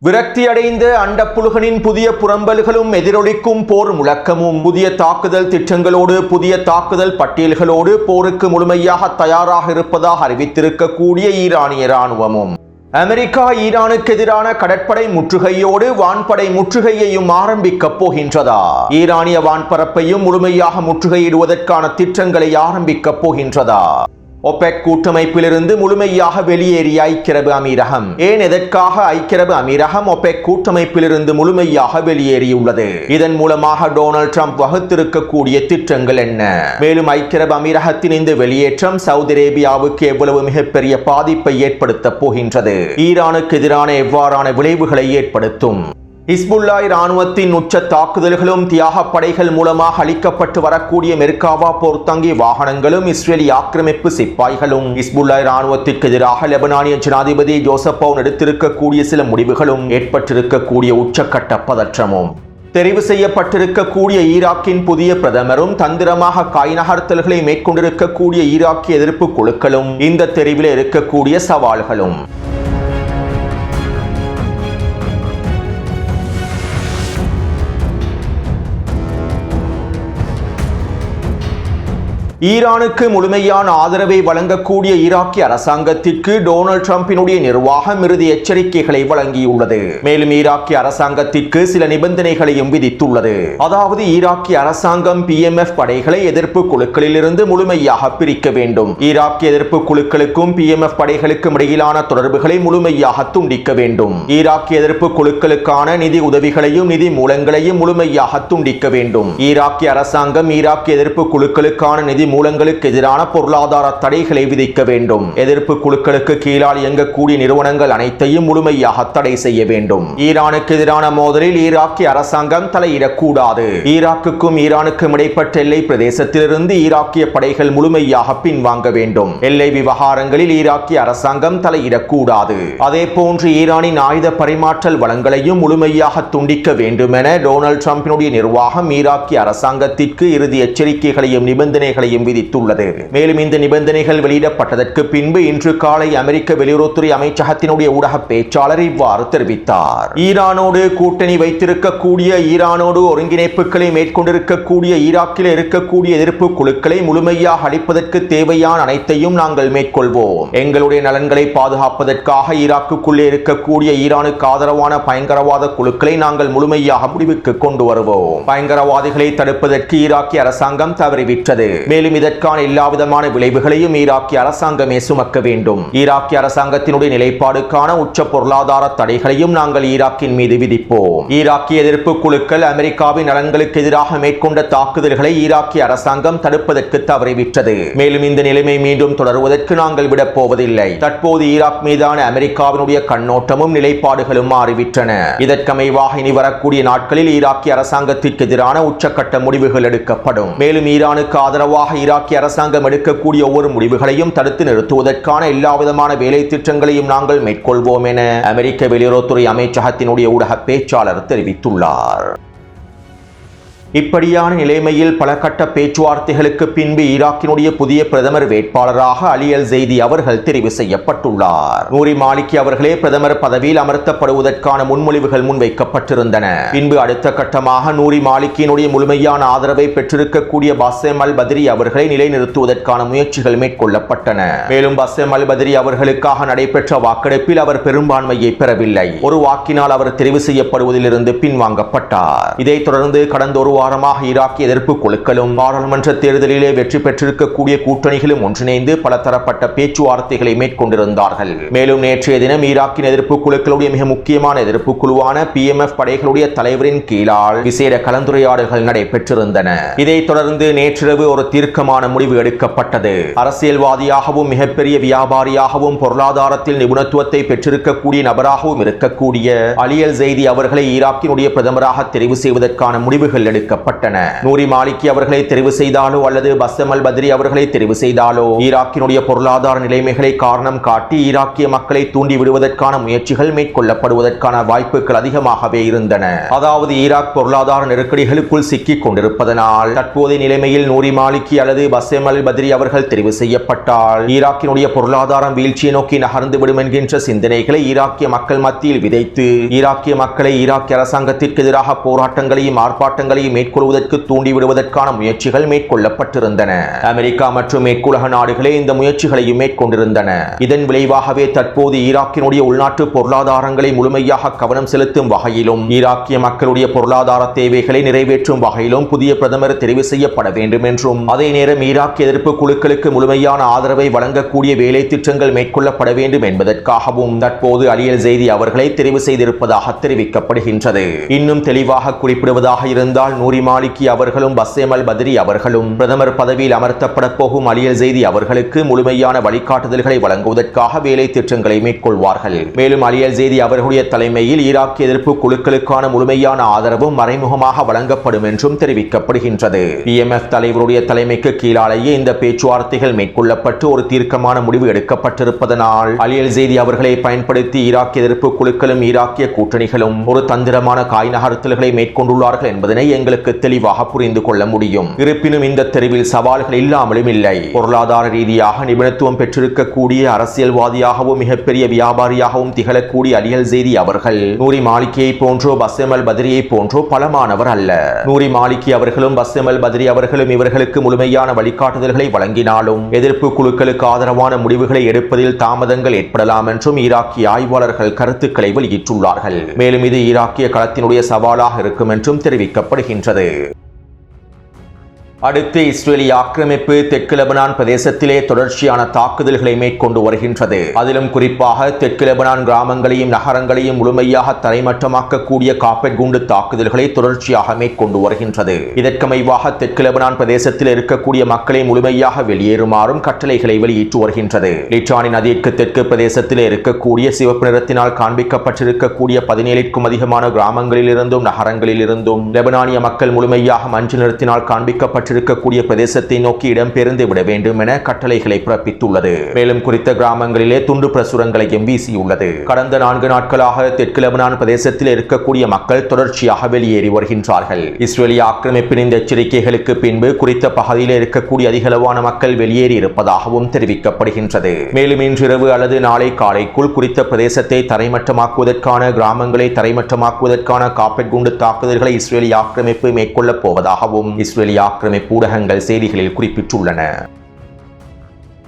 விரக்தியடைந்த அண்டப்புழுகனின் புதிய புறம்பல்களும் எதிரொலிக்கும் போர் முழக்கமும் புதிய தாக்குதல் திட்டங்களோடு புதிய தாக்குதல் பட்டியல்களோடு போருக்கு முழுமையாக தயாராக இருப்பதாக அறிவித்திருக்கக்கூடிய ஈரானிய இராணுவமும் அமெரிக்கா ஈரானுக்கு எதிரான கடற்படை முற்றுகையோடு வான்படை முற்றுகையையும் ஆரம்பிக்கப் போகின்றதா? ஈரானிய வான்பரப்பையும் முழுமையாக முற்றுகையிடுவதற்கான திட்டங்களை ஆரம்பிக்கப் போகின்றதா? ஒபெக் கூட்டமைப்பிலிருந்து முழுமையாக வெளியேறிய ஐக்கிய அரபு அமீரகம். ஏன் எதற்காக ஐக்கிய அரபு அமீரகம் ஒபெக் கூட்டமைப்பிலிருந்து முழுமையாக வெளியேறியுள்ளது? இதன் மூலமாக டொனால்ட் ட்ரம்ப் வகுத்திருக்கக்கூடிய திட்டங்கள் என்ன? மேலும் ஐக்கிய அரபு அமீரகத்தின் இந்த வெளியேற்றம் சவுதி அரேபியாவுக்கு எவ்வளவு மிகப்பெரிய பாதிப்பை ஏற்படுத்தப் போகின்றது? ஈரானுக்கு எதிரான எவ்வாறான விளைவுகளை ஏற்படுத்தும்? ஹிஸ்புல்லாஹ் இராணுவத்தின் உச்ச தாக்குதல்களும் தியாக படைகள் மூலமாக அளிக்கப்பட்டு வரக்கூடிய மெர்காவா போர்த்தங்கி வாகனங்களும் இஸ்ரேலி ஆக்கிரமிப்பு சிப்பாய்களும் ஹிஸ்புல்லாஹ் இராணுவத்திற்கு எதிராக லெபனானிய ஜனாதிபதி ஜோசப் அவுன் எடுத்திருக்கக்கூடிய சில முடிவுகளும் ஏற்பட்டிருக்கக்கூடிய உச்சக்கட்ட பதற்றமும் தெரிவு செய்யப்பட்டிருக்கக்கூடிய ஈராக்கின் புதிய பிரதமரும் தந்திரமாக காய் நகர்த்தல்களை மேற்கொண்டிருக்கக்கூடிய ஈராக்கிய எதிர்ப்பு குழுக்களும் இந்த தெரிவில் இருக்கக்கூடிய சவால்களும் ஈரானுக்கு முழுமையான ஆதரவை வழங்கக்கூடிய ஈராக்கிய அரசாங்கத்திற்கு டொனால்ட் ட்ரம்பினுடைய நிர்வாகம் இறுதி எச்சரிக்கைகளை வழங்கியுள்ளது. மேலும் ஈராக்கிய அரசாங்கத்திற்கு சில நிபந்தனைகளையும் விதித்துள்ளது. அதாவது ஈராக்கிய அரசாங்கம் PMF படைகளை எதிர்ப்பு குழுக்களில் இருந்து முழுமையாக பிரிக்க வேண்டும். ஈராக்கிய எதிர்ப்பு குழுக்களுக்கும் PMF படைகளுக்கும் இடையிலான தொடர்புகளை முழுமையாக துண்டிக்க வேண்டும். ஈராக்கிய எதிர்ப்பு குழுக்களுக்கான நிதி உதவிகளையும் நிதி மூலங்களையும் முழுமையாக துண்டிக்க வேண்டும். ஈராக்கிய அரசாங்கம் ஈராக்கிய எதிர்ப்பு குழுக்களுக்கான நிதி மூலங்களுக்கு எதிரான பொருளாதார தடைகளை விதிக்க வேண்டும். எதிர்ப்பு குழுக்களுக்கு கீழால் இயங்கக்கூடிய நிறுவனங்கள் அனைத்தையும் முழுமையாக தடை செய்ய வேண்டும். ஈரானுக்கு எதிரான மோதலில் ஈராக்கிய அரசாங்கம் தலையிடக்கூடாது. ஈராக்குக்கும் ஈரானுக்கும் இடைப்பட்ட எல்லை பிரதேசத்திலிருந்து ஈராக்கிய படைகள் முழுமையாக பின்வாங்க வேண்டும். எல்லை விவகாரங்களில் ஈராக்கிய அரசாங்கம் தலையிடக்கூடாது. அதே போன்று ஈரானின் ஆயுத பரிமாற்றல் வளங்களையும் முழுமையாக துண்டிக்க வேண்டும் என டொனால்ட் ட்ரம்பினுடைய நிர்வாகம் ஈராக்கிய அரசாங்கத்திற்கு இறுதி எச்சரிக்கைகளையும் நிபந்தனைகளையும் விதித்துள்ளது. மேலும் இந்த நிபந்தனைகள் வெளியிடப்பட்டதற்கு பின்பு இன்று காலை அமெரிக்க வெளியுறவுத்துறை அமைச்சகத்தினுடைய ஊடக பேச்சாளர் இவ்வாறு தெரிவித்தார். ஈரானோடு கூட்டணி வைத்திருக்கக்கூடிய ஈரானோடு ஒருங்கிணைப்புகளை மேற்கொண்டிருக்கக்கூடிய ஈராக்கில் இருக்கக்கூடிய எதிர்ப்பு குழுக்களை முழுமையாக அளிப்பதற்கு தேவையான அனைத்தையும் நாங்கள் மேற்கொள்வோம். எங்களுடைய நலன்களை பாதுகாப்பதற்காக ஈராக்குக்குள்ளே இருக்கக்கூடிய ஈரானுக்கு ஆதரவான பயங்கரவாத குழுக்களை நாங்கள் முழுமையாக முடிவுக்கு கொண்டு வருவோம். பயங்கரவாதிகளை தடுப்பதற்கு ஈராக்கிய அரசாங்கம் தவறிவிட்டது. மேலும் இதற்கான எல்லாவிதமான விளைவுகளையும் ஈராக்கிய அரசாங்கமே சுமக்க வேண்டும். ஈராக்கிய அரசாங்கத்தினுடைய நிலைப்பாடுக்கான உச்ச பொருளாதார தடைகளையும் நாங்கள் ஈராக்கின் மீது விதிப்போம். ஈராக்கிய எதிர்ப்பு குழுக்கள் அமெரிக்காவின் நலன்களுக்கு எதிராக மேற்கொண்ட தாக்குதல்களை ஈராக்கிய அரசாங்கம் தடுப்பதற்கு தவறிவிட்டது. மேலும் இந்த நிலைமை மீண்டும் தொடருவதற்கு நாங்கள் விடப்போவதில்லை. தற்போது ஈராக் மீதான அமெரிக்காவினுடைய கண்ணோட்டமும் நிலைப்பாடுகளும் மாறிவிட்டன. இதற்கமைவாக இனி வரக்கூடிய நாட்களில் ஈராக்கிய அரசாங்கத்திற்கு எதிரான உச்சக்கட்ட முடிவுகள் எடுக்கப்படும். மேலும் ஈரானுக்கு ஆதரவாக ஈராக்கிய அரசாங்கம் எடுக்கக்கூடிய ஒவ்வொரு முடிவுகளையும் தடுத்து நிறுத்துவதற்கான எல்லாவிதமான வேலை திட்டங்களையும் நாங்கள் மேற்கொள்வோம் என அமெரிக்க வெளியுறவுத்துறை அமைச்சகத்தினுடைய ஊடக பேச்சாளர் தெரிவித்துள்ளார். இப்படியான நிலைமையில் பல கட்ட பேச்சுவார்த்தைகளுக்கு பின்பு ஈராக்கினுடைய புதிய பிரதமர் வேட்பாளராக அலி அல் ஜெய்தி அவர்கள் தெரிவு செய்யப்பட்டுள்ளார். நூரி மாலிகி அவர்களே பிரதமர் பதவியில் அமர்த்தப்படுவதற்கான முன்மொழிவுகள் முன்வைக்கப்பட்டிருந்தன. பின்பு அடுத்த கட்டமாக நூரி மாலிகியினுடைய முழுமையான ஆதரவை பெற்றிருக்கக்கூடிய பஸ்ஸெம் அல் பத்ரி அவர்களை நிலைநிறுத்துவதற்கான முயற்சிகள் மேற்கொள்ளப்பட்டன. மேலும் பஸ்ஸெம் அல் பத்ரி அவர்களுக்காக நடைபெற்ற வாக்கெடுப்பில் அவர் பெரும்பான்மையை பெறவில்லை. ஒரு வாக்கினால் அவர் தெரிவு செய்யப்படுவதிலிருந்து பின்வாங்கப்பட்டார். இதைத் தொடர்ந்து கடந்த ஒரு வாரமாக ஈராக்கிய எதிர்ப்பு குழுக்களும் பாராளுமன்ற தேர்தலிலே வெற்றி பெற்றிருக்கக்கூடிய கூட்டணிகளும் ஒன்றிணைந்து பல தரப்பட்ட பேச்சுவார்த்தைகளை மேற்கொண்டிருந்தார்கள். மேலும் நேற்றைய தினம் ஈராக்கின் எதிர்ப்பு குழுக்களுடைய மிக முக்கியமான எதிர்ப்பு குழுவான PMF படைகளுடைய தலைவரின் கீழால் விசேட கலந்துரையாடல்கள் நடைபெற்றிருந்தன. இதைத் தொடர்ந்து நேற்றிரவு ஒரு தீர்க்கமான முடிவு எடுக்கப்பட்டது. அரசியல்வாதியாகவும் மிகப்பெரிய வியாபாரியாகவும் பொருளாதாரத்தில் நிபுணத்துவத்தை பெற்றிருக்கக்கூடிய நபராகவும் இருக்கக்கூடிய அலி அல் ஜெய்தி அவர்களை ஈராக்கினுடைய பிரதமராக தெரிவு செய்வதற்கான முடிவுகள் எடுக்கப்பட்டது. தேர்ந்தெடுக்கப்பட்டன. நூரி மாலிகி அவர்களை தெரிவு செய்தாலோ அல்லது பஸ்ஸம் அல் பத்ரி அவர்களை தெரிவு செய்தாலோ ஈராக்கினுடைய பொருளாதார நிலைமைகளை காரணம் காட்டி ஈராக்கிய மக்களை தூண்டி விடுவதற்கான முயற்சிகள் மேற்கொள்ளப்படுவதற்கான வாய்ப்புகள் அதிகமாகவே இருந்தன. அதாவது ஈராக் பொருளாதார நெருக்கடிகளுக்குள் சிக்கிக் கொண்டிருப்பதனால் தற்போதைய நிலைமையில் நூரி மாலிகி அல்லது பஸ்ஸம் அல் பத்ரி அவர்கள் தெரிவு செய்யப்பட்டால் ஈராக்கினுடைய பொருளாதாரம் வீழ்ச்சியை நோக்கி நகர்ந்துவிடும் என்கின்ற சிந்தனைகளை ஈராக்கிய மக்கள் மத்தியில் விதைத்து ஈராக்கிய மக்களை ஈராக்கிய அரசாங்கத்திற்கு எதிராக போராட்டங்களையும் ஆர்ப்பாட்டங்களையும் மேற்கொள்வதற்கு தூண்டிவிடுவதற்கான முயற்சிகள் மேற்கொள்ளப்பட்டிருந்தன. அமெரிக்கா மற்றும் மேற்குலக நாடுகளே இந்த முயற்சிகளையும் மேற்கொண்டிருந்தன. இதன் விளைவாகவே தற்போது ஈராக்கினுடைய உள்நாட்டு பொருளாதாரங்களை முழுமையாக கவனம் செலுத்தும் வகையிலும் ஈராக்கிய மக்களுடைய பொருளாதார தேவைகளை நிறைவேற்றும் வகையிலும் புதிய பிரதமர் தெரிவு செய்யப்பட வேண்டும் என்றும் அதே நேரம் ஈராக் எதிர்ப்பு குழுக்களுக்கு முழுமையான ஆதரவை வழங்கக்கூடிய வேலை திட்டங்கள் மேற்கொள்ளப்பட வேண்டும் என்பதற்காகவும் தற்போது அலி அல் ஜெய்தி அவர்களை தெரிவு செய்திருப்பதாக தெரிவிக்கப்படுகின்றது. இன்னும் தெளிவாக குறிப்பிடுவதாக இருந்தால் நூரி மாலிகி அவர்களும் பஸ்ஸம் அல் பத்ரி அவர்களும் பிரதமர் பதவியில் அமர்த்தப்பட போகும் அலி அல் ஜெய்தி அவர்களுக்கு முழுமையான வழிகாட்டுதல்களை வழங்குவதற்காக வேலை திட்டங்களை மேற்கொள்வார்கள். மேலும் அலி அல் ஜெய்தி அவர்களுடைய தலைமையில் ஈராக் எதிர்ப்பு குழுக்களுக்கான முழுமையான ஆதரவும் மறைமுகமாக வழங்கப்படும் என்றும் தெரிவிக்கப்படுகின்றது. PMF தலைவருடைய தலைமைக்கு கீழாலேயே இந்த பேச்சுவார்த்தைகள் மேற்கொள்ளப்பட்டு ஒரு தீர்க்கமான முடிவு எடுக்கப்பட்டிருப்பதனால் அலி அல் ஜெய்தி அவர்களை பயன்படுத்தி ஈராக் எதிர்ப்பு குழுக்களும் ஈராக்கிய கூட்டணிகளும் ஒரு தந்திரமான காய் நகர்த்தல்களை மேற்கொண்டுள்ளார்கள் என்பதனை எங்களுக்கு தெளிவாக புரிந்து கொள்ள முடியும். இருப்பினும் இந்த தெரிவில் சவால்கள் இல்லாமலும் இல்லை. பொருளாதார ரீதியாக நிபுணத்துவம் பெற்றிருக்கக்கூடிய அரசியல்வாதியாகவும் மிகப்பெரிய வியாபாரியாகவும் திகழக்கூடிய அலி அல் ஜெய்தி அவர்கள் நூரி மாலிகியை போன்றோ பஸ்ஸம் அல் பத்ரியை போன்றோ பலமானவர் அல்ல. நூரி மாலிகி அவர்களும் பஸ்ஸம் அல் பத்ரி அவர்களும் இவர்களுக்கு முழுமையான வழிகாட்டுதல்களை வழங்கினாலும் எதிர்ப்பு குழுக்களுக்கு ஆதரவான முடிவுகளை எடுப்பதில் தாமதங்கள் ஏற்படலாம் என்றும் ஈராக்கிய ஆய்வாளர்கள் கருத்துக்களை வெளியிட்டுள்ளார்கள். மேலும் இது ஈராக்கிய களத்தினுடைய சவாலாக இருக்கும் என்றும் தெரிவிக்கப்படுகின்றது. அடுத்து இஸ்ரேலிய ஆக்கிரமிப்பு தெற்கு லெபனான் பிரதேசத்திலே தொடர்ச்சியான தாக்குதல்களை மேற்கொண்டு வருகின்றது. அதிலும் குறிப்பாக தெற்கு லெபனான் கிராமங்களையும் நகரங்களையும் முழுமையாக தரைமட்டமாக்கக்கூடிய காப்பெட் குண்டு தாக்குதல்களை தொடர்ச்சியாக மேற்கொண்டு வருகின்றது. இதற்கமைவாக தெற்கு லெபனான் பிரதேசத்தில் இருக்கக்கூடிய மக்களை முழுமையாக வெளியேறுமாறும் கட்டளைகளை வெளியிட்டு வருகின்றது. லிட்டானி நதிக்கு தெற்கு பிரதேசத்தில் இருக்கக்கூடிய சிவப்பு நிறத்தினால் காண்பிக்கப்பட்டிருக்கக்கூடிய 17க்கும் அதிகமான கிராமங்களில் இருந்தும் நகரங்களில் இருந்தும் லெபனானிய மக்கள் முழுமையாக மஞ்சள் நிறத்தினால் காண்பிக்கப்பட்ட இருக்கக்கூடிய பிரதேசத்தை நோக்கி இடம்பெயர்ந்து விட வேண்டும் என கட்டளைகளை பிறப்பித்துள்ளது. மேலும் குறித்த கிராமங்களிலே துண்டு பிரசுரங்களையும் வீசியுள்ளது. கடந்த 4 நாட்களாக தெற்கு லெபனான் பிரதேசத்தில் இருக்கக்கூடிய மக்கள் தொடர்ச்சியாக வெளியேறி வருகின்றார்கள். இஸ்ரேலிய ஆக்கிரமிப்பின் இந்த எச்சரிக்கைகளுக்கு பின்பு குறித்த பகுதியில் இருக்கக்கூடிய அதிகளவான மக்கள் வெளியேறி இருப்பதாகவும் தெரிவிக்கப்படுகின்றது. மேலும் இன்றிரவு அல்லது நாளை காலைக்குள் குறித்த பிரதேசத்தை தரைமட்டமாக்குவதற்கான கிராமங்களை தரைமட்டமாக்குவதற்கான காப்பெட் குண்டு தாக்குதல்களை இஸ்ரேலிய ஆக்கிரமிப்பு மேற்கொள்ளப் போவதாகவும் இஸ்ரேலிய ஆக்கிரமிப்பு ஊடகங்கள் செய்திகளில் குறிப்பிட்டுள்ளன.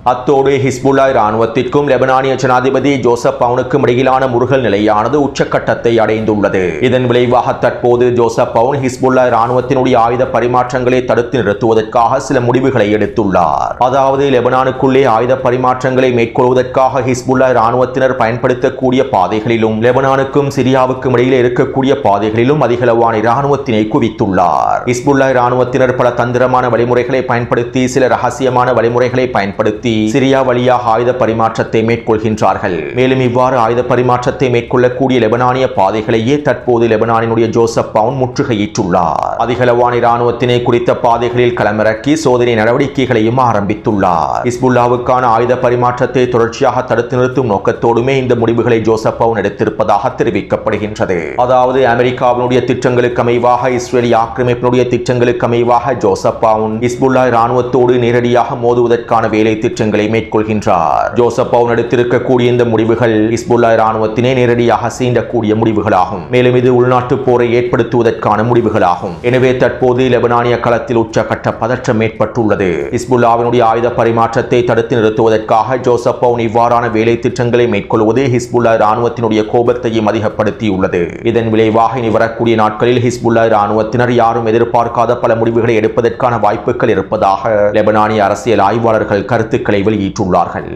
அத்தோடு ஹிஸ்புல்லா இராணுவத்திற்கும் லெபனானிய ஜனாதிபதி ஜோசப் அவுனுக்கும் இடையிலான முருகல் நிலையானது உச்சக்கட்டத்தை அடைந்துள்ளது. இதன் விளைவாக தற்போது ஜோசப் அவுன் ஹிஸ்புல்லா இராணுவத்தினுடைய ஆயுத பரிமாற்றங்களை தடுத்து நிறுத்துவதற்காக சில முடிவுகளை எடுத்துள்ளார். அதாவது லெபனானுக்குள்ளே ஆயுத பரிமாற்றங்களை மேற்கொள்வதற்காக ஹிஸ்புல்லா இராணுவத்தினர் பயன்படுத்தக்கூடிய பாதைகளிலும் லெபனானுக்கும் சிரியாவுக்கும் இடையில் இருக்கக்கூடிய பாதைகளிலும் அதிகளவான இராணுவத்தினை குவித்துள்ளார். ஹிஸ்புல்லா இராணுவத்தினர் பல தந்திரமான வழிமுறைகளை பயன்படுத்தி சில ரகசியமான வழிமுறைகளை பயன்படுத்தி சிரியா வழியாக ஆயுத பரிமாற்றத்தை மேற்கொள்கின்றார்கள். மேலும் இவ்வாறு ஆயுத பரிமாற்றத்தை மேற்கொள்ளக்கூடிய லெபனானிய பாதைகளையே தற்போது லெபனானினுடைய ஜோசப் அவுன் முற்றுகையிட்டுள்ளார். அதிகளவான இராணுவத்தினை குறித்த பாதைகளில் களமிறக்கி சோதனை நடவடிக்கைகளையும் ஆரம்பித்துள்ளார். ஹிஸ்புல்லாவுக்கான ஆயுத பரிமாற்றத்தை தொடர்ச்சியாக தடுத்து நிறுத்தும் நோக்கத்தோடுமே இந்த முடிவுகளை ஜோசப் அவுன் எடுத்திருப்பதாக தெரிவிக்கப்படுகின்றது. அதாவது அமெரிக்காவினுடைய திட்டங்களுக்கு அமைவாக இஸ்ரேலிய ஆக்கிரமிப்பினுடைய திட்டங்களுக்கு அமைவாக ஜோசப் அவுன் ஹிஸ்புல்லா இராணுவத்தோடு நேரடியாக மோதுவதற்கான வேலை திட்டங்களை மேற்கொள்கின்றார். ஜோசப் அவுன் எடுத்திருக்கக்கூடிய இந்த முடிவுகள் ஹிஸ்புல்லா இராணுவத்தினை நேரடியாக சீண்டக்கூடிய முடிவுகளாகும். மேலும் இது உள்நாட்டு போரை ஏற்படுத்துவதற்கான முடிவுகளாகும். எனவே தற்போது லெபனானிய களத்தில் உச்சகட்ட பதற்றம் ஏற்பட்டுள்ளது. ஹிஸ்புல்லாவினுடைய ஆயுத பரிமாற்றத்தை தடுத்து நிறுத்துவதற்காக ஜோசப் அவுன் இவ்வாறான வேலை திட்டங்களை மேற்கொள்வது ஹிஸ்புல்லா இராணுவத்தினுடைய கோபத்தையும் அதிகப்படுத்தியுள்ளது. இதன் விளைவாக இனி வரக்கூடிய நாட்களில் ஹிஸ்புல்லா இராணுவத்தினர் யாரும் எதிர்பார்க்காத பல முடிவுகளை எடுப்பதற்கான வாய்ப்புகள் இருப்பதாக லெபனானிய அரசியல் ஆய்வாளர்கள் கருத்துக்களை வெளியிட்டுள்ளார்கள்.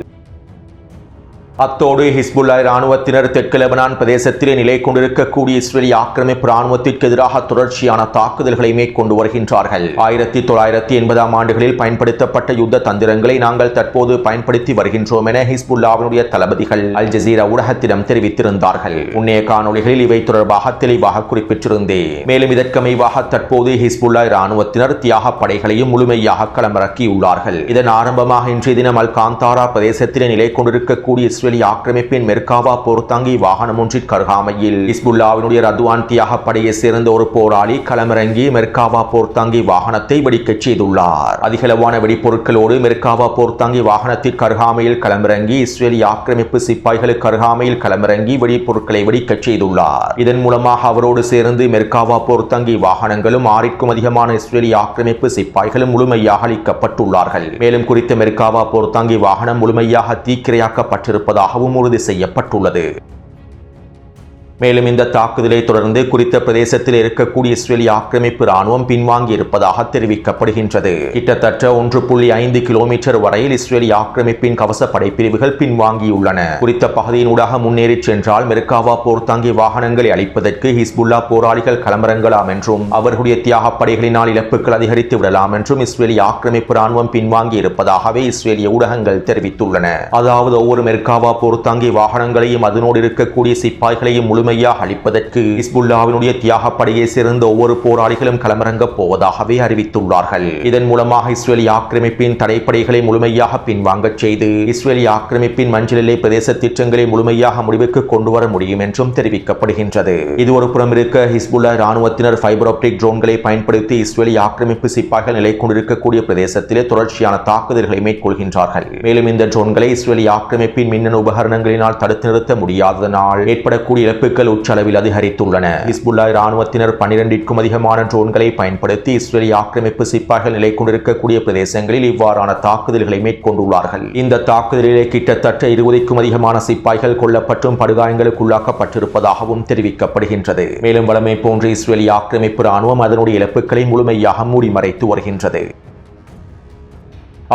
அத்தோடு ஹிஸ்புல்லா இராணுவத்தினர் தெற்கு லெபனான் பிரதேசத்திலே நிலை கொண்டிருக்கக்கூடிய இஸ்ரேலிய ஆக்கிரமிப்பு இராணுவத்திற்கு எதிராக தொடர்ச்சியான தாக்குதல்களை மேற்கொண்டு வருகின்றார்கள். 1980ஆம் ஆண்டுகளில் பயன்படுத்தப்பட்ட யுத்த தந்திரங்களை நாங்கள் தற்போது பயன்படுத்தி வருகின்றோம் என ஹிஸ்புல்லாவினுடைய தளபதிகள் அல் ஜசீரா ஊடகத்திடம் தெரிவித்திருந்தார்கள். முன்னைய காணொலிகளில் இவை தொடர்பாக தெளிவாக குறிப்பிட்டிருந்தேன். மேலும் இதற்கமைவாக தற்போது ஹிஸ்புல்லா இராணுவத்தினர் தியாக படைகளையும் முழுமையாக களமிறக்கியுள்ளார்கள். இதன் ஆரம்பமாக இன்றைய தினம் அல் காந்தாரா பிரதேசத்திலே நிலை கொண்டிருக்கக்கூடிய இஸ்ரேலிய ஆக்கிரமிப்பின் மெர்காவா போர்த்தாங்கி வாகனம் ஒன்றிற்கு அருகாமையில் ஹிஸ்புல்லாவினுடைய ரத்வான் தியாக படையை சேர்ந்த ஒரு போராளி களமிறங்கி மெர்காவா போர்த்தாங்கி வாகனத்தை வெடிக்கச் செய்துள்ளார். அதிகளவான வெடிப்பொருட்களோடு மெர்காவா போர்த்தாங்கி வாகனத்திற்கு அருகாமையில் களமிறங்கி இஸ்ரேலிய ஆக்கிரமிப்பு சிப்பாய்களுக்கு அருகாமையில் களமிறங்கி வெடிப்பொருட்களை வெடிக்கச் செய்துள்ளார். இதன் மூலமாக அவரோடு சேர்ந்து மெர்காவா போர்த்தாங்கி வாகனங்களும் 6க்கும் அதிகமான இஸ்ரேலிய ஆக்கிரமிப்பு சிப்பாய்களும் முழுமையாக அளிக்கப்பட்டுள்ளார்கள். மேலும் குறித்த மெர்காவா போர்த்தாங்கி வாகனம் முழுமையாக தீக்கிரையாக்கப்பட்டிருப்பதாகவும் உறுதி செய்யப்பட்டுள்ளது. மேலும் இந்த தாக்குதலை தொடர்ந்து குறித்த பிரதேசத்தில் இருக்கக்கூடிய இஸ்ரேலிய ஆக்கிரமிப்பு ராணுவம் பின்வாங்கி இருப்பதாக தெரிவிக்கப்படுகின்றது. கிட்டத்தட்ட 1.5 கிலோமீட்டர் வரையில் இஸ்ரேலிய ஆக்கிரமிப்பின் கவச படைப்பிரிவுகள் பின்வாங்கியுள்ளன. குறித்த பகுதியினூடாக முன்னேறி சென்றால் மெர்காவா போர்த்தாங்கி வாகனங்களை அளிப்பதற்கு ஹிஸ்புல்லா போராளிகள் களமிறங்கலாம் என்றும் அவர்களுடைய தியாக படைகளினால் இழப்புகள் அதிகரித்து விடலாம் என்றும் இஸ்ரேலிய ஆக்கிரமிப்பு ராணுவம் பின்வாங்கி இருப்பதாகவே இஸ்ரேலிய ஊடகங்கள் தெரிவித்துள்ளன. அதாவது ஒவ்வொரு மெர்காவா போர்த்தாங்கி வாகனங்களையும் அதனோடு இருக்கக்கூடிய சிப்பாய்களையும் முழுமையாக அளிப்பதற்கு ஹிஸ்புல்லாவினுடைய தியாக படையை சேர்ந்த ஒவ்வொரு போராளிகளும் களமிறங்கப் போவதாகவே அறிவித்துள்ளார்கள். இதன் மூலமாக இஸ்ரேலிய ஆக்கிரமிப்பின் தடைப்படைகளை முழுமையாக பின்வாங்கச் செய்து இஸ்ரேலிய ஆக்கிரமிப்பின் மஞ்சள் எல்லை பிரதேச திட்டங்களை முழுமையாக முடிவுக்கு கொண்டு வர முடியும் என்றும் தெரிவிக்கப்படுகின்றது. இது ஒரு புறம் இருக்க ஹிஸ்புல்லா இராணுவத்தினர் ஃபைபர் ஆப்டிக் ட்ரோன்களை பயன்படுத்தி இஸ்ரேலிய ஆக்கிரமிப்பு சிப்பாய்கள் நிலை கொண்டிருக்கக்கூடிய பிரதேசத்திலே தொடர்ச்சியான தாக்குதல்களை மேற்கொள்கின்றார்கள். மேலும் இந்த ட்ரோன்களை இஸ்ரேலிய ஆக்கிரமிப்பின் மின்னணு உபகரணங்களினால் தடுத்து நிறுத்த முடியாததனால் ஏற்படக்கூடிய இழப்புகள் உச்சளவில் அதிகரித்துள்ளன. ஹிஸ்புல்லா இராணுவத்தினர் 12க்கும் அதிகமான ட்ரோன்களை பயன்படுத்தி இஸ்ரேலிய ஆக்கிரமிப்பு சிப்பாய்கள் நிலை கொண்டிருக்கக்கூடிய பிரதேசங்களில் இவ்வாறான தாக்குதல்களை மேற்கொண்டுள்ளார்கள். இந்த தாக்குதலிலே கிட்டத்தட்ட 20க்கும் அதிகமான சிப்பாய்கள் கொல்லப்பட்டும் படுகாயங்களுக்குள்ளாக்கப்பட்டிருப்பதாகவும் தெரிவிக்கப்படுகின்றது. மேலும் வழமை போன்ற இஸ்ரேலிய ஆக்கிரமிப்பு ராணுவம் அதனுடைய இழப்புகளை முழுமையாக மூடிமறைத்து வருகின்றது.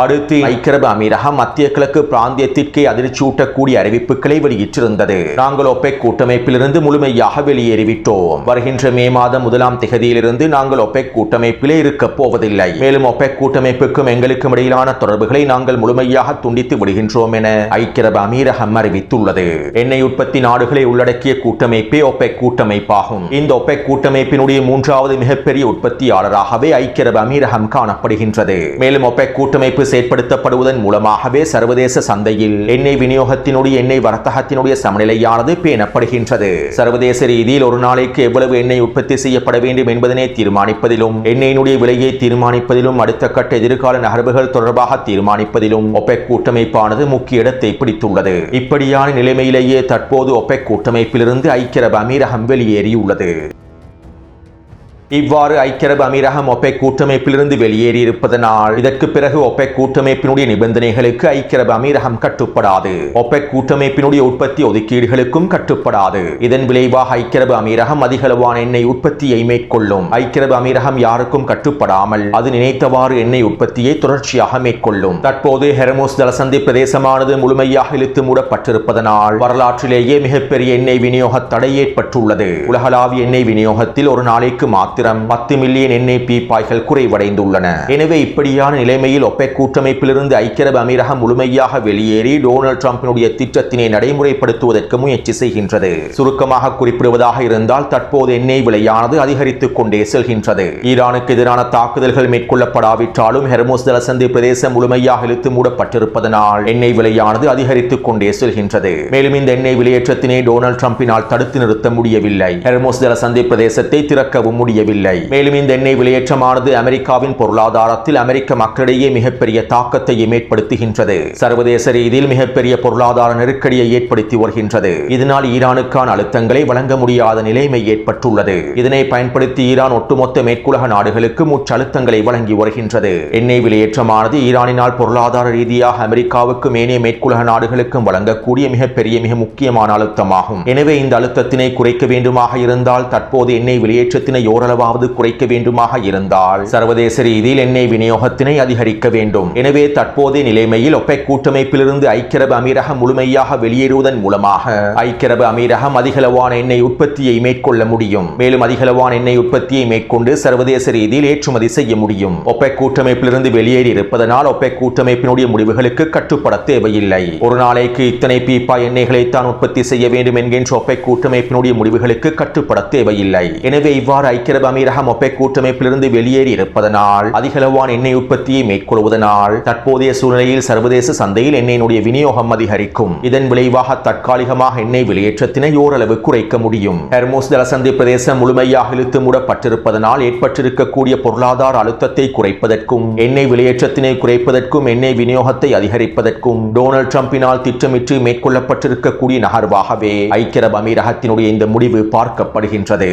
அடுத்து ஐக்கிய அரபு அமீரகம் மத்திய கிழக்கு பிராந்தியத்திற்கே அதிர்ச்சியூட்டக்கூடிய அறிவிப்புகளை வெளியிட்டிருந்தது. நாங்கள் ஒபெக் கூட்டமைப்பிலிருந்து முழுமையாக வெளியேறிவிட்டோம். வருகின்ற மே மாதம் 1ஆம் திகதியிலிருந்து நாங்கள் ஒபெக் கூட்டமைப்பிலே இருக்கப் போவதில்லை. மேலும் ஒபெக் கூட்டமைப்புக்கும் எங்களுக்கும் இடையிலான தொடர்புகளை நாங்கள் முழுமையாக துண்டித்து விடுகின்றோம் என ஐக்கிய அரபு அமீரகம் அறிவித்துள்ளது. எண்ணெய் உற்பத்தி நாடுகளை உள்ளடக்கிய கூட்டமைப்பே ஒபெக் கூட்டமைப்பாகும். இந்த ஒபெக் கூட்டமைப்பினுடைய 3வது மிகப்பெரிய உற்பத்தியாளராகவே ஐக்கிய அரபு அமீரகம் காணப்படுகின்றது. மேலும் ஒபெக் கூட்டமைப்பு செயற்படுத்தப்படுவதன் மூலமாகவே சர்வதேச சந்தையில் எண்ணெய் விநியோகத்தினுடைய எண்ணெய் வர்த்தகத்தினுடைய சமநிலையானது பேணப்படுகின்றது. சர்வதேச ரீதியில் ஒரு நாளைக்கு எவ்வளவு எண்ணெய் உற்பத்தி செய்யப்பட வேண்டும் என்பதனை தீர்மானிப்பதிலும் எண்ணெயினுடைய விலையை தீர்மானிப்பதிலும் அடுத்த கட்ட எதிர்கால நகர்வுகள் தொடர்பாக தீர்மானிப்பதிலும் ஒபெக் கூட்டமைப்பானது முக்கிய இடத்தை பிடித்துள்ளது. இப்படியான நிலைமையிலேயே தற்போது ஒபெக் கூட்டமைப்பிலிருந்து ஐக்கிய அரபு அமீரகம் வெளியேறியுள்ளது. இவ்வாறு ஐக்கிய அரபு அமீரகம் ஒபெக் கூட்டமைப்பிலிருந்து வெளியேறி இருப்பதனால் இதற்கு பிறகு ஒபெக் கூட்டமைப்பினுடைய நிபந்தனைகளுக்கு ஐக்கிய அரபு அமீரகம் கட்டுப்படாது. ஒபெக் கூட்டமைப்பினுடைய உற்பத்தி ஒதுக்கீடுகளுக்கும் கட்டுப்படாது. இதன் விளைவாக ஐக்கிய அரபு அமீரகம் அதிகளவான எண்ணெய் உற்பத்தியை மேற்கொள்ளும். ஐக்கிய அரபு அமீரகம் யாருக்கும் கட்டுப்படாமல் அது நினைத்தவாறு எண்ணெய் உற்பத்தியை தொடர்ச்சியாக மேற்கொள்ளும். தற்போது ஹெர்முஸ் ஜலசந்தி பிரதேசமானது முழுமையாக இழுத்து மூடப்பட்டிருப்பதனால் வரலாற்றிலேயே மிகப்பெரிய எண்ணெய் விநியோக தடை ஏற்பட்டுள்ளது. உலகளாவிய எண்ணெய் விநியோகத்தில் ஒரு நாளைக்கு மாத்திரம் 10 மில்லியன் எண்ணெய் பீப்பாய்கள் குறைவடைந்துள்ளன. எனவே இப்படியான நிலைமையில் ஒபெக் கூட்டமைப்பிலிருந்து ஐக்கிய அரபு அமீரகம் முழுமையாக வெளியேறி டொனால்ட் ட்ரம்பினுடைய திட்டத்தினை நடைமுறைப்படுத்துவதற்கு முயற்சி செய்கின்றது. சுருக்கமாக குறிப்பிடுவதாக இருந்தால் தற்போது எண்ணெய் விலையானது அதிகரித்துக் கொண்டே செல்கின்றது. ஈரானுக்கு எதிரான தாக்குதல்கள் மேற்கொள்ளப்படாவிட்டாலும் ஹெர்முஸ் ஜலசந்தி பிரதேசம் முழுமையாக இழுத்து மூடப்பட்டிருப்பதனால் எண்ணெய் விலையானது அதிகரித்துக் கொண்டே செல்கின்றது. மேலும் இந்த எண்ணெய் விலையேற்றத்தினை டொனால்ட் ட்ரம்பினால் தடுத்து நிறுத்த முடியவில்லை. ஹெர்முஸ் ஜலசந்தி பிரதேசத்தை திறக்கவும் முடியவில்லை. மேலும் இந்த எண்ணெய் வெளியேற்றமானது அமெரிக்காவின் பொருளாதாரத்தில் அமெரிக்க மக்களிடையே மிகப்பெரிய தாக்கத்தை ஏற்படுத்துகின்றது. சர்வதேச ரீதியில் மிகப்பெரிய பொருளாதார நெருக்கடியை ஏற்படுத்தி வருகின்றது. இதனால் ஈரானுக்கான அழுத்தங்களை வழங்க முடியாத நிலைமை ஏற்பட்டுள்ளது. இதனை பயன்படுத்தி ஈரான் ஒட்டுமொத்த மேற்குலக நாடுகளுக்கு முற்றழுத்தங்களை வழங்கி வருகின்றது. எண்ணெய் வெளியேற்றமானது ஈரானினால் பொருளாதார ரீதியாக அமெரிக்காவுக்கும் ஏனைய மேற்குலக நாடுகளுக்கும் வழங்கக்கூடிய மிக முக்கியமான அழுத்தமாகும். எனவே இந்த அழுத்தத்தினை குறைக்க வேண்டுமாக இருந்தால் தற்போது எண்ணெய் வெளியேற்றத்தினை ஓரளவு ஓரளவாவது குறைக்க வேண்டுமாக இருந்தால் சர்வதேச ரீதியில் எண்ணெய் விநியோகத்தினை அதிகரிக்க வேண்டும். எனவே தற்போதைய நிலைமையில் ஒபெக் கூட்டமைப்பிலிருந்து ஐக்கிய அரபு அமீரகம் முழுமையாக வெளியேறுவதன் மூலமாக ஐக்கிய அரபு அமீரகம் அதிகளவான எண்ணெய் உற்பத்தியை மேற்கொள்ள முடியும். மேலும் அதிகளவான எண்ணெய் உற்பத்தியை மேற்கொண்டு சர்வதேச ரீதியில் ஏற்றுமதி செய்ய முடியும். ஒபெக் கூட்டமைப்பிலிருந்து வெளியேறி இருப்பதனால் ஒபெக் கூட்டமைப்பினுடைய முடிவுகளுக்கு கட்டுப்பட தேவையில்லை. ஒரு நாளைக்கு இத்தனை பீப்பா எண்ணெய்களை தான் உற்பத்தி செய்ய வேண்டும் என்கின்ற ஒபெக் கூட்டமைப்பினுடைய முடிவுகளுக்கு கட்டுப்பட தேவையில்லை. எனவே இவ்வாறு ஐக்கிய அரபு அமீரகம் ஒபெக் கூட்டமைப்பிலிருந்து வெளியேறி இருப்பதனால் அதிகளவான எண்ணெய் உற்பத்தியை மேற்கொள்வதனால் தற்போதைய சூழ்நிலையில் சர்வதேச சந்தையில் எண்ணெயினுடைய விநியோகம் அதிகரிக்கும். இதன் விளைவாக தற்காலிகமாக எண்ணெய் வெளியேற்றத்தினை ஓரளவு குறைக்க முடியும். ஹெர்மோஸ் ஜலசந்தி பிரதேசம் முழுமையாக இழுத்து மூடப்பட்டிருப்பதனால் ஏற்பட்டிருக்கக்கூடிய பொருளாதார அழுத்தத்தை குறைப்பதற்கும் எண்ணெய் வெளியேற்றத்தினை குறைப்பதற்கும் எண்ணெய் விநியோகத்தை அதிகரிப்பதற்கும் டொனால்ட் ட்ரம்பினால் திட்டமிட்டு மேற்கொள்ளப்பட்டிருக்கக்கூடிய நகர்வாகவே ஐக்கிய அரபு அமீரகத்தினுடைய இந்த முடிவு பார்க்கப்படுகின்றது.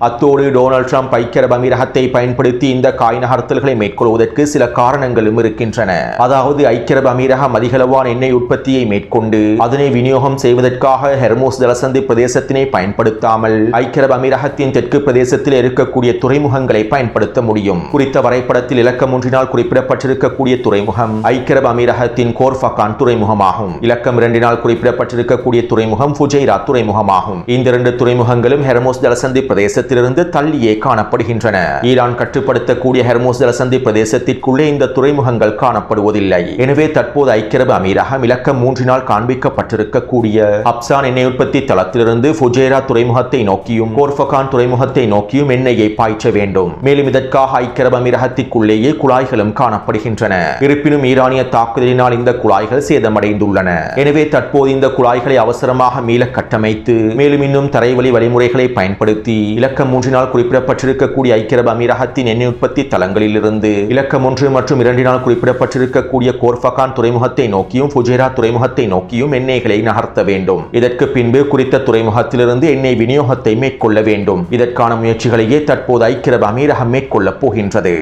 அத்தோடு டொனால்ட் ட்ரம்ப் ஐக்கிய அரபு அமீரகத்தை பயன்படுத்தி இந்த காய் நகர்த்தல்களை மேற்கொள்வதற்கு சில காரணங்களும் இருக்கின்றன. அதாவது ஐக்கிய அரபு அமீரகம் அதிகளவான எண்ணெய் உற்பத்தியை மேற்கொண்டு அதனை விநியோகம் செய்வதற்காக ஹெர்மோஸ் ஜலசந்தி பிரதேசத்தினை பயன்படுத்தாமல் ஐக்கிய அரபு அமீரகத்தின் தெற்கு பிரதேசத்தில் இருக்கக்கூடிய துறைமுகங்களை பயன்படுத்த முடியும். குறித்த வரைபடத்தில் இலக்கம் 1 குறிப்பிடப்பட்டிருக்கக்கூடிய துறைமுகம் ஐக்கிய அரபு அமீரகத்தின் கோர்ஃபகான் துறைமுகமாகும். இலக்கம் 2 குறிப்பிடப்பட்டிருக்கக்கூடிய துறைமுகம் ஃபுஜைரா துறைமுகமாகும். இந்த 2 துறைமுகங்களும் ஹெர்மோஸ் ஜலசந்தி பிரதேச தள்ளியே காணப்படுகின்றன. ஈரான் கட்டுப்படுத்தக்கூடிய ஹெர்மோஸ் ஜலசந்தி பிரதேசத்திற்குள்ளே இந்த துறைமுகங்கள் காணப்படுவதில்லை. எனவே தற்போது ஐக்கிய அரபு அமீரகம் இலக்கம் 3 காண்பிக்கப்பட்டிருக்கக்கூடிய அப்சான் எண்ணெய் உற்பத்தி தளத்திலிருந்து ஃபுஜைரா துறைமுகத்தை நோக்கியும் கோர்ஃபகான் துறைமுகத்தை நோக்கியும் எண்ணெயை பாய்ச்ச வேண்டும். மேலும் இதற்காக ஐக்கிய அரபு அமீரகத்திற்குள்ளேயே குழாய்களும் காணப்படுகின்றன. இருப்பினும் ஈரானிய தாக்குதலினால் இந்த குழாய்கள் சேதமடைந்துள்ளன. எனவே தற்போது இந்த குழாய்களை அவசரமாக மீள கட்டமைத்து மேலும் இன்னும் தரைவழி வழிமுறைகளை பயன்படுத்தி இலக்கம் 3 குறிப்பிடப்பட்டிருக்கக்கூடிய ஐக்கிய அரபு அமீரகத்தின் எண்ணெய் உற்பத்தி தளங்களிலிருந்து இலக்கம் 1 மற்றும் 2 குறிப்பிடப்பட்டிருக்கக்கூடிய கோர்ஃபகான் துறைமுகத்தை நோக்கியும் ஃபுஜைரா துறைமுகத்தை நோக்கியும் எண்ணெய்களை நகர்த்த வேண்டும். இதற்கு பின்பு குறித்த துறைமுகத்திலிருந்து எண்ணெய் விநியோகத்தை மேற்கொள்ள வேண்டும். இதற்கான முயற்சிகளையே தற்போது ஐக்கிய அரபு அமீரகம் மேற்கொள்ளப் போகின்றது.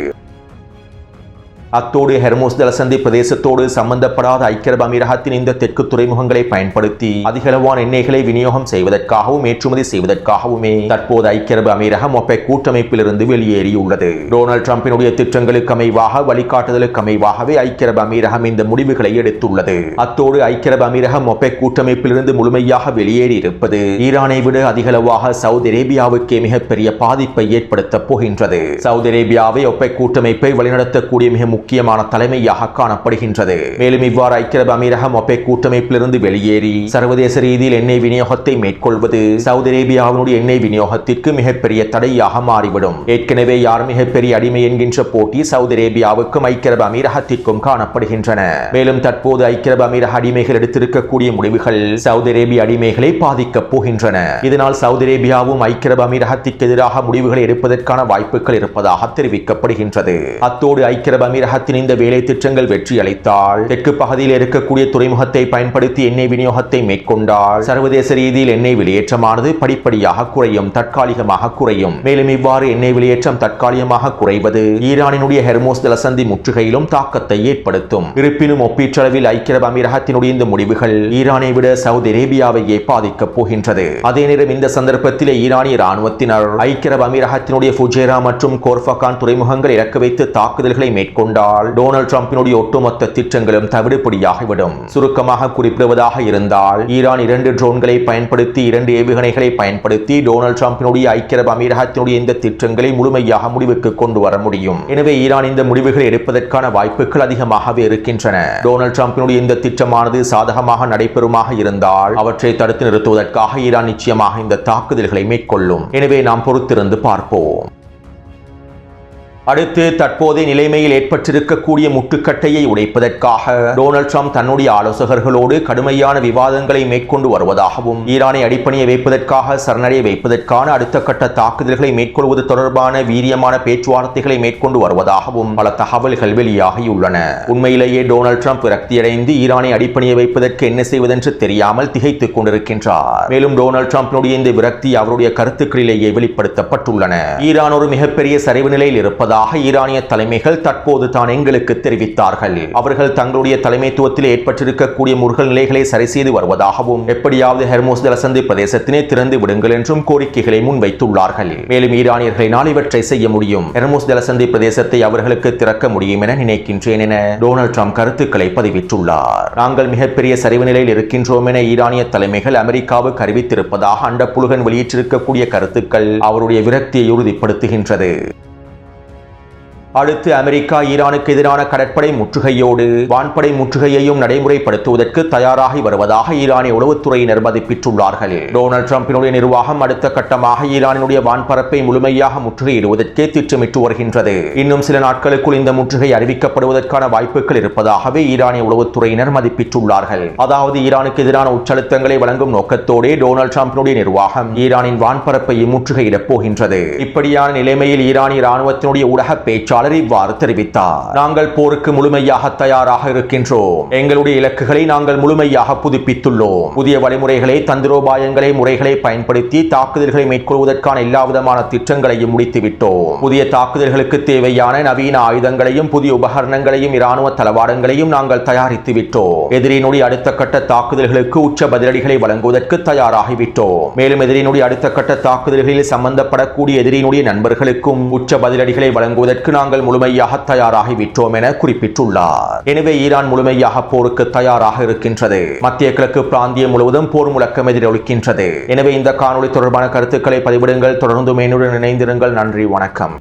அத்தோடு ஹெர்மோஸ் ஜலசந்தி பிரதேசத்தோடு சம்பந்தப்படாத ஐக்கிய அரபு அமீரகத்தின் இந்த தெற்கு துறைமுகங்களை பயன்படுத்தி அதிகளவான எண்ணெய்களை விநியோகம் செய்வதற்காகவும் ஏற்றுமதி செய்வதற்காகவுமே தற்போது ஐக்கிய அரபு அமீரகம் ஒபெக் கூட்டமைப்பிலிருந்து வெளியேறியுள்ளது. டொனால்ட் ட்ரம்பினுடைய திட்டங்களுக்கு அமைவாக வழிகாட்டுதலுக்கு அமைவாகவே ஐக்கிய அரபு அமீரகம் இந்த முடிவுகளை எடுத்துள்ளது. அத்தோடு ஐக்கிய அரபு அமீரகம் ஒபெக் கூட்டமைப்பிலிருந்து முழுமையாக வெளியேறி இருப்பது ஈரானை விட அதிகளவாக சவுதி அரேபியாவுக்கே மிகப்பெரிய பாதிப்பை ஏற்படுத்தப் போகின்றது. சவுதி அரேபியாவை ஒபெக் கூட்டமைப்பை வழிநடத்தக்கூடிய மிக முக்கியமான தலைமையாக காணப்படுகின்றது. மேலும் இவ்வாறு ஐக்கிய அரபு அமீரகம் ஒபெக் கூட்டமைப்பிலிருந்து வெளியேறி சர்வதேச ரீதியில் எண்ணெய் விநியோகத்தை மேற்கொள்வது சவுதி அரேபியாவினுடைய எண்ணெய் விநியோகத்திற்கு மிகப்பெரிய தடையாக மாறிவிடும். ஏற்கனவே யார் மிகப்பெரிய அடிமை என்கின்ற போட்டி சவுதி அரேபியாவுக்கும் ஐக்கிய அரபு அமீரகத்திற்கும் காணப்படுகின்றன. மேலும் தற்போது ஐக்கிய அரபு அமீரக அடிமைகள் எடுத்திருக்கக்கூடிய முடிவுகள் சவுதி அரேபிய அடிமைகளை பாதிக்கப் போகின்றன. இதனால் சவுதி அரேபியாவும் ஐக்கிய அரபு அமீரகத்திற்கு எதிராக முடிவுகளை எடுப்பதற்கான வாய்ப்புகள் இருப்பதாக தெரிவிக்கப்படுகின்றது. அத்தோடு ஐக்கிய அரபு அமீரகத்தின் இந்த வேலை திட்டங்கள் வெற்றி அளித்தால் தெற்கு பகுதியில் இருக்கக்கூடிய துறைமுகத்தை பயன்படுத்தி எண்ணெய் விநியோகத்தை மேற்கொண்டால் சர்வதேச ரீதியில் எண்ணெய் வெளியேற்றமானது படிப்படியாக குறையும், தற்காலிகமாக குறையும். மேலும் இவ்வாறு எண்ணெய் வெளியேற்றம் தற்காலிகமாக குறைவது ஈரானினுடைய ஹெர்மோஸ் ஜலசந்தி முற்றுகையிலும் தாக்கத்தை ஏற்படுத்தும். இருப்பினும் ஒப்பீட்டளவில் ஐக்கிய அரபு அமீரகத்தினுடைய இந்த முடிவுகள் ஈரானை விட சவுதி அரேபியாவையே பாதிக்கப் போகின்றது. அதே நேரம் இந்த சந்தர்ப்பத்தில் ஈரானிய ராணுவத்தினர் ஐக்கிய அரபு அமீரகத்தினுடைய ஃபுஜைரா மற்றும் கோர்ஃபகான் துறைமுகங்கள் இறக்க வைத்து தாக்குதல்களை மேற்கொண்டால் டொனால்ட் ட்ரம்பினுடைய ஒட்டுமொத்த திட்டங்களும் தவிடுபடியாகிவிடும். சுருக்கமாக குறிப்பிடுவதாக இருந்தால் ஈரான் 2 ட்ரோன்களை பயன்படுத்தி 2 ஏவுகணைகளை பயன்படுத்தி டொனால்ட் ட்ரம்பினுடைய ஐக்கிய அரபு அமீரகத்தினுடைய இந்த திட்டங்களை முழுமையாக முடிவுக்கு கொண்டு வர முடியும். எனவே ஈரான் இந்த முடிவுகளை எடுப்பதற்கான வாய்ப்புகள் அதிகமாகவே இருக்கின்றன. டொனால்ட் ட்ரம்பினுடைய இந்த திட்டமானது சாதகமாக நடைபெறுமாக இருந்தால் அவற்றை தடுத்து நிறுத்துவதற்காக ஈரான் நிச்சயமாக இந்த தாக்குதல்களை மேற்கொள்ளும். எனவே நாம் பொறுத்திருந்து பார்ப்போம். அடுத்து தற்போதைய நிலைமையில் ஏற்பட்டிருக்கக்கூடிய முட்டுக்கட்டையை உடைப்பதற்காக டொனால்ட் ட்ரம்ப் தன்னுடைய ஆலோசகர்களோடு கடுமையான விவாதங்களை மேற்கொண்டு வருவதாகவும் ஈரானை அடிப்பணிய வைப்பதற்காக சரணடைய வைப்பதற்கான அடுத்த கட்ட தாக்குதல்களை மேற்கொள்வது தொடர்பான வீரியமான பேச்சுவார்த்தைகளை மேற்கொண்டு வருவதாகவும் பல தகவல்கள் வெளியாகியுள்ளன. உண்மையிலேயே டொனால்ட் ட்ரம்ப் விரக்தியடைந்து ஈரானை அடிப்பணிய வைப்பதற்கு என்ன செய்வதென்று தெரியாமல் திகைத்துக் கொண்டிருக்கின்றார். மேலும் டொனால்ட் ட்ரம்பினுடைய இந்த விரக்தி அவருடைய கருத்துக்களிலேயே வெளிப்படுத்தப்பட்டுள்ளன. ஈரான் ஒரு மிகப்பெரிய சரிவு நிலையில் இருப்பதால் வருவதாக ஈரானிய தலைமைகள் தற்போது தான் எங்களுக்கு தெரிவித்தார்கள். அவர்கள் தங்களுடைய தலைமைத்துவத்தில் ஏற்பட்டிருக்கக்கூடிய முருகல் நிலைகளை சரி செய்து வருவதாகவும் எப்படியாவது ஹெர்மோஸ் ஜலசந்தி பிரதேசத்தினை திறந்து விடுங்கள் என்றும் கோரிக்கைகளை முன்வைத்துள்ளார்கள். மேலும் ஈரானியர்களினால் இவற்றை செய்ய முடியும், ஹெர்மோஸ் ஜலசந்தி பிரதேசத்தை அவர்களுக்கு திறக்க முடியும் என நினைக்கின்றேன் என டொனால்ட் ட்ரம்ப் கருத்துக்களை பதிவிட்டுள்ளார். நாங்கள் மிகப்பெரிய சரிவு நிலையில் இருக்கின்றோம் என ஈரானிய தலைமைகள் அமெரிக்காவுக்கு அறிவித்திருப்பதாக அண்டப்புழுகன் வெளியிட்டிருக்கக்கூடிய கருத்துக்கள் அவருடைய விரக்தியை உறுதிப்படுத்துகின்றது. அடுத்து அமெரிக்கா ஈரானுக்கு எதிரான கடற்படை முற்றுகையோடு வான்படை முற்றுகையையும் நடைமுறைப்படுத்துவதற்கு தயாராகி வருவதாக ஈரானிய உளவுத்துறையினர் மதிப்பிட்டுள்ளார்கள். டொனால்ட் ட்ரம்பினுடைய நிர்வாகம் அடுத்த கட்டமாக ஈரானினுடைய வான்பரப்பை முழுமையாக முற்றுகையிடுவதற்கே திட்டமிட்டு வருகின்றது. இன்னும் சில நாட்களுக்குள் இந்த முற்றுகை அறிவிக்கப்படுவதற்கான வாய்ப்புகள் இருப்பதாகவே ஈரானிய உளவுத்துறையினர் மதிப்பிட்டுள்ளார்கள். அதாவது ஈரானுக்கு எதிரான உச்சழுத்தங்களை வழங்கும் நோக்கத்தோடே டொனால்ட் ட்ரம்பினுடைய நிர்வாகம் ஈரானின் வான்பரப்பையும் முற்றுகையிடப் போகின்றது. இப்படியான நிலைமையில் ஈரானிய ராணுவத்தினுடைய ஊடக பேச்சாளர் இவ்வாறு தெரிவித்தார். நாங்கள் போருக்கு முழுமையாக தயாராக இருக்கின்றோம். எங்களுடைய இலக்குகளை நாங்கள் முழுமையாக புதுப்பித்துள்ளோம். புதிய வழிமுறைகளை, தந்திரோபாயங்களை, முறைகளை பயன்படுத்தி தாக்குதல்களை மேற்கொள்வதற்கான எல்லா விதமான திட்டங்களையும் முடித்துவிட்டோம். புதிய தாக்குதல்களுக்கு தேவையான நவீன ஆயுதங்களையும் புதிய உபகரணங்களையும் இராணுவ தளவாடங்களையும் நாங்கள் தயாரித்து விட்டோம். எதிரியினுடைய அடுத்த கட்ட தாக்குதல்களுக்கு உச்ச பதிலடிகளை வழங்குவதற்கு தயாராகிவிட்டோம். மேலும் எதிரியினுடைய அடுத்த கட்ட தாக்குதல்களில் சம்பந்தப்படக்கூடிய எதிரியினுடைய நண்பர்களுக்கும் உச்ச பதிலடிகளை வழங்குவதற்கு நாங்கள் முழுமையாக தயாராகிவிட்டோம் என குறிப்பிட்டுள்ளார். எனவே ஈரான் முழுமையாக போருக்கு தயாராக இருக்கின்றது. மத்திய கிழக்கு பிராந்தியம் முழுவதும் போர் முழக்கம் எதிரொலிக்கின்றது. எனவே இந்த காணொளி தொடர்பான கருத்துக்களை பதிவிடுங்கள். தொடர்ந்து என்னுடன் இணைந்திருங்கள். நன்றி, வணக்கம்.